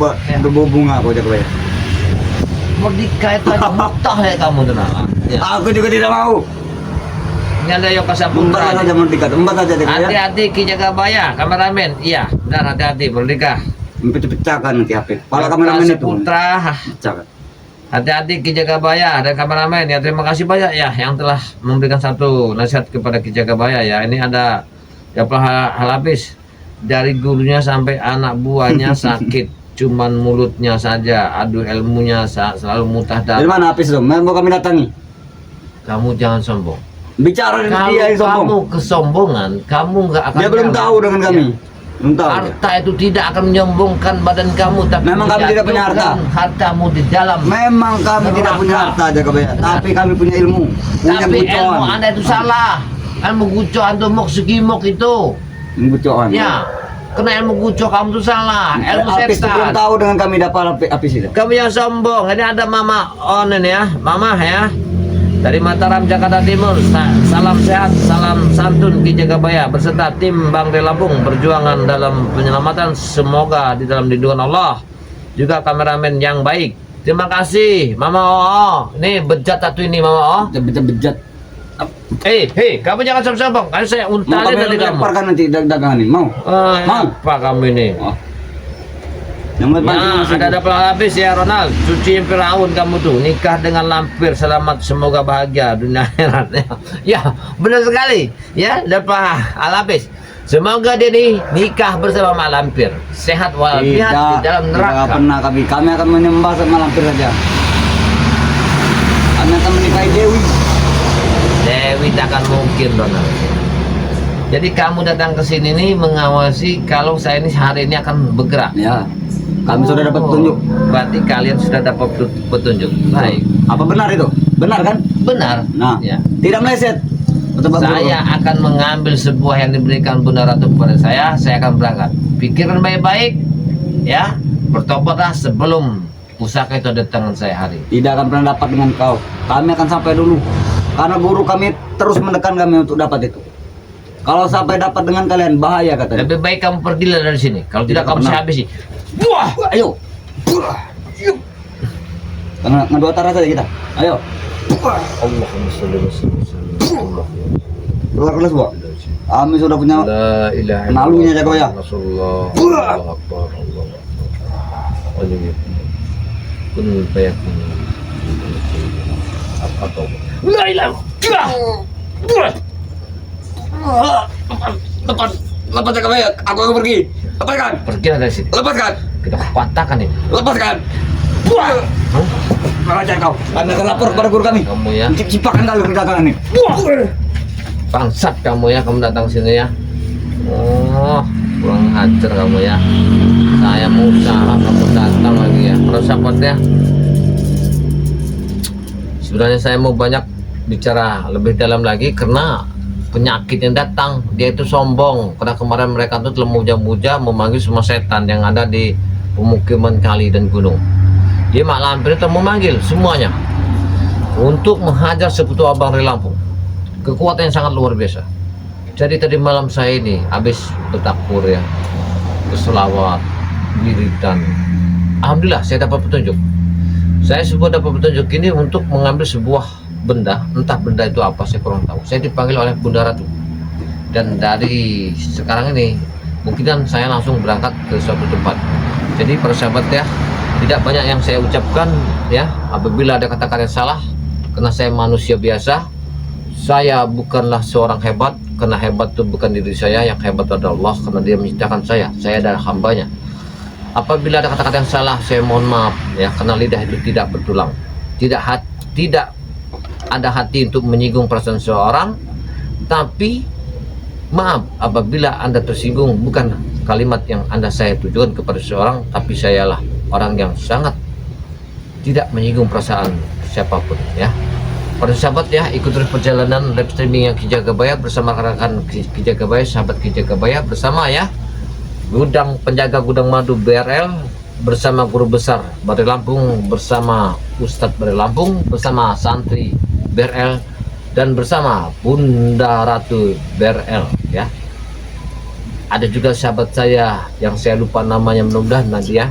berbau bunga kau jaga ya. Merdeka itu aja mutah ya kamu tenang. Ya. Aku juga tidak mau. Ini ada Yoka Empat Saputra. saja merdeka. Empat saja jaga ya. Hati-hati Ki Jagabaya, kameramen. Iya, benar hati-hati Merdeka. Pecahkan nanti HP. Kepala kameramen itu. Saputra. Pecahkan. Hati-hati Ki Jagabaya dan kameramen ya. Terima kasih banyak ya yang telah memberikan satu nasihat kepada Ki Jagabaya ya. Ini ada Depal Halapis, dari gurunya sampai anak buahnya sakit. Cuman mulutnya saja, adu ilmunya selalu muntah Dari darah. mana Hafiz itu? Mau kami datangi. Kamu jangan sombong. Bicara dengan Kalau dia yang sombong. kamu kesombongan, kamu nggak akan Dia belum nyaman. tahu dengan kami. Ya. Entah. Harta itu tidak akan menyombongkan badan kamu, tapi Memang kami tidak punya harta. menjatuhkan hartamu di dalam. Memang kami tidak Neraka. punya harta Jagabaya, tapi kami punya ilmu, punya Tapi ilmu gucoan. Anda itu salah. Ilmu guco antum mok segimok itu. Gucoan. Ya. Kena ilmu guco kamu itu salah. Ilmu Apis itu belum setan. tahu dengan kami dapat apis itu. Kamu yang sombong. Ini ada Mama On ini ya. Mama ya. Dari Mataram, Jakarta Timur. Salam sehat, salam santun Ki Jagabaya beserta tim Bang de Lampung perjuangan dalam penyelamatan, semoga di dalam lindungan Allah. Juga kameramen yang baik. Terima kasih Mama Oo. Ini bejat satu ini Mama Oo. Bejat. Hei, kamu jangan sombong. Kan saya Mau untalin kami dari kamu. lemparkan nanti dagangan ini, mau? Mau? Apa kamu ini? Oh. Yang Ya, ada habis ya Ronald. Suci Firaun kamu tuh, nikah dengan lampir, selamat, semoga bahagia dunia akhirat. Ya, benar sekali. Ya, dapat Alapis. Semoga dia nih nikah bersama Mak Lampir, sehat walafiat di dalam Tidak neraka. pernah kami akan menyembah sama lampir saja. Kami akan menikahi Dewi. Dewi tak akan mungkin Ronald. Jadi kamu datang ke sini nih mengawasi kalau saya ini hari ini akan bergerak. Ya, kami sudah dapat petunjuk. Berarti kalian sudah dapat petunjuk. Baik. Apa benar itu? Benar kan? Benar. Nah, Ya. tidak meleset. Betul, Saya akan mengambil sebuah yang diberikan Bunda Ratu kepada saya akan berangkat. Pikirkan baik-baik, ya. Bertobatlah sebelum pusaka itu ada di tangan saya hari. tidak akan pernah dapat dengan kau. Kami akan sampai dulu. Karena guru kami terus menekan kami untuk dapat itu. Kalau sampai dapat dengan kalian bahaya katanya. Lebih baik kamu pergilah dari sini. Kalau tidak kamu pernah. saya habisi. Buah! Ayo. Ngadu utara saja kita. Ayo. Allahumma sholli wa sallim. Keluar buah. Kami sudah punya La ilaha Nalunya jago ya. Rasulullah. Buah! Allahu Akbar. Allahu Akbar. Allahu kun fayakun. Apa tau? La ilaha. Buah! Lepas Jagabaya, aku akan pergi. Lepaskan. Pergilah dari sini. Lepaskan. Kita patahkan ini. Lepaskan. Buah. Raja kau. Kami akan lapor kepada guru kami. Kamu ya. Cipakan kali kedatangan ini. Bangsat kamu ya, kamu datang sini ya. Oh, kurang ajar kamu ya. Saya mau usaha, kamu datang lagi ya. Kalau sahabat ya. Sebenarnya saya mau banyak bicara lebih dalam lagi karena penyakit yang datang, dia itu sombong. Karena kemarin mereka tuh telah muja-muja memanggil semua setan yang ada di pemukiman kali dan gunung. Dia Mak Lampir itu memanggil semuanya untuk menghajar sekutu Abang dari Lampung. Kekuatan yang sangat luar biasa. Jadi tadi malam saya ini habis bertakbur ya, berselawat, wiridan. Alhamdulillah saya dapat petunjuk. Saya dapat petunjuk ini untuk mengambil sebuah benda, entah benda itu apa saya kurang tahu. Saya dipanggil oleh Bunda Ratu. Dan dari sekarang ini mungkin saya langsung berangkat ke suatu tempat. Jadi para sahabat ya, tidak banyak yang saya ucapkan ya. Apabila ada kata-kata yang salah, karena saya manusia biasa. Saya bukanlah seorang hebat, karena hebat itu bukan diri saya, yang hebat adalah Allah karena Dia menciptakan saya adalah hambanya. Apabila ada kata-kata yang salah, saya mohon maaf ya, karena lidah itu tidak bertulang, tidak ada hati untuk menyinggung perasaan seorang. Tapi maaf apabila Anda tersinggung, bukan kalimat yang saya tujukan kepada seseorang, tapi sayalah orang yang sangat tidak menyinggung perasaan siapapun ya. Para sahabat ya, ikut terus perjalanan live streaming yang Ki Jagabaya bersama rekan Ki Jagabaya, sahabat Ki Jagabaya bersama ya penjaga gudang madu BRL, bersama guru besar Bari Lampung, bersama Ustadz Bari Lampung, bersama santri BRL, dan bersama Bunda Ratu BRL ya. Ada juga sahabat saya yang saya lupa namanya, mudah-mudahan nanti ya.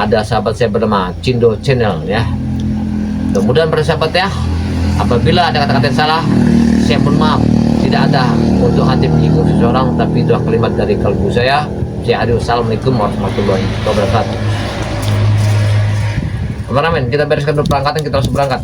Ada sahabat saya bernama Cindo Channel ya. Mudah-mudahan para sahabat ya, apabila ada kata-kata yang salah, saya mohon maaf. Tidak ada untuk hati menyinggung seseorang, tapi itu kalimat dari kalbu saya. Assalamualaikum warahmatullahi wabarakatuh. Kameramen, kita bereskan dulu perangkatan, kita langsung berangkat.